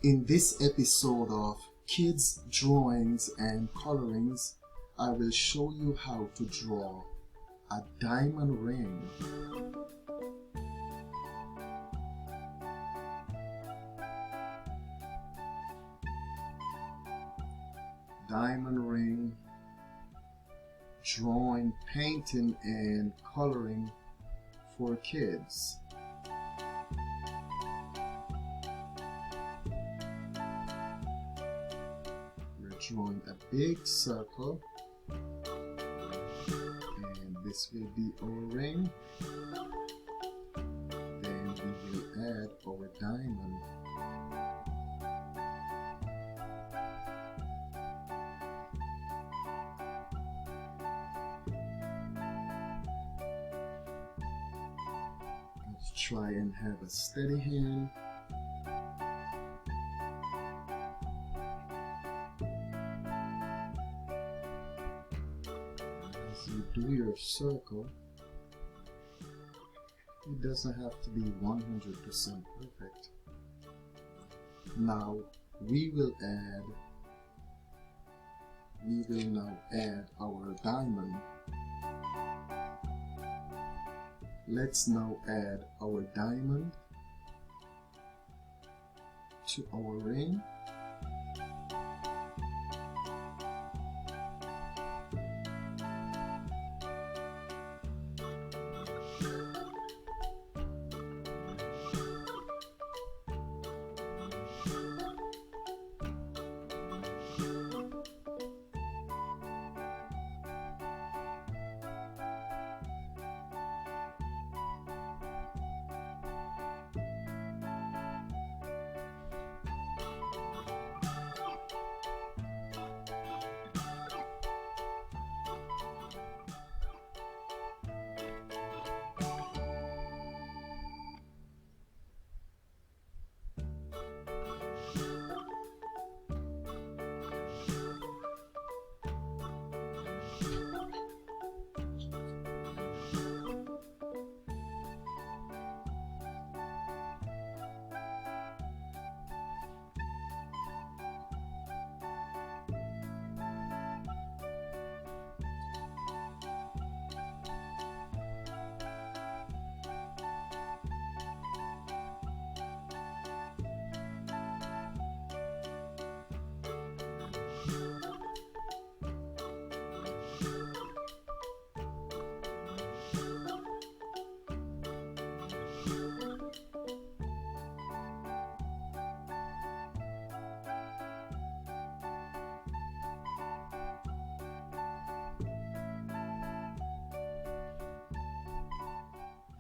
In this episode of Kids Drawings and Colorings, I will show you how to draw a diamond ring. Diamond ring, drawing, painting, and coloring for kids. We're drawing a big circle, and this will be our ring. Then we will add our diamond. Let's try and have a steady hand. As you do your circle, it doesn't have to be 100% perfect. Now we will now add our diamond. Let's now add our diamond to our ring.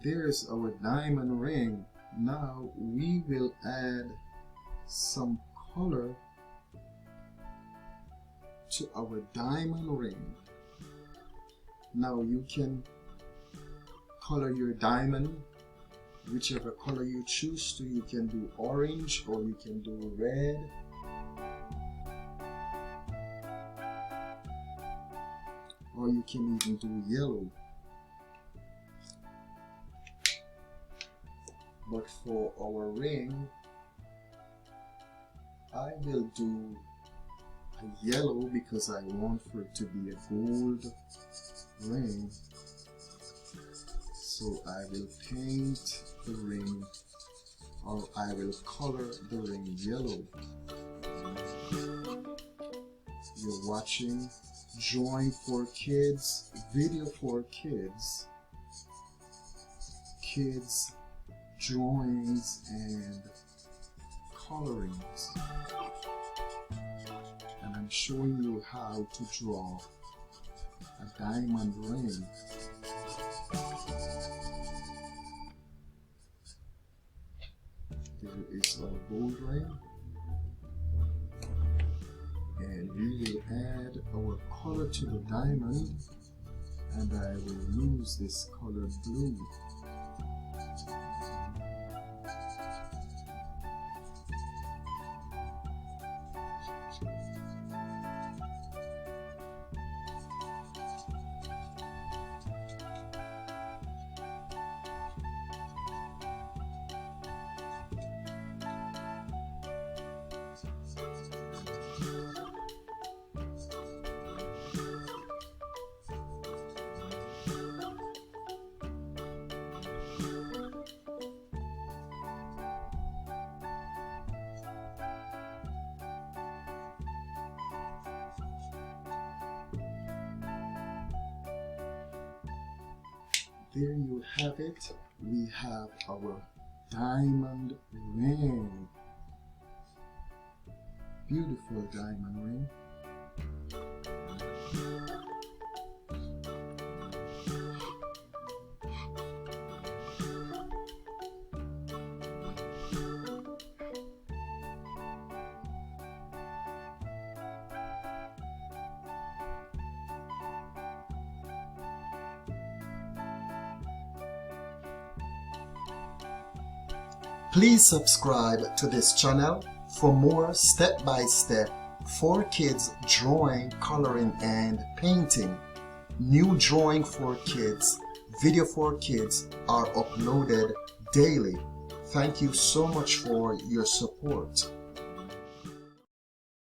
There's our diamond ring. Now we will add some color to our diamond ring. Now you can color your diamond whichever color you choose to. You can do orange or you can do red. Or you can even do yellow. But for our ring, I will do a yellow because I want for it to be a gold ring. So I will paint the ring, or I will color the ring yellow. You're watching Drawing for Kids, video for kids, kids drawings and colorings, and I'm showing you how to draw a diamond ring. Here is our gold ring, and we will add our color to the diamond, and I will use this color blue. there you have it. We have our diamond ring. Beautiful diamond ring. Please subscribe to this channel for more step-by-step for kids drawing, coloring, and painting. New drawing for kids, video for kids are uploaded daily. Thank you so much for your support.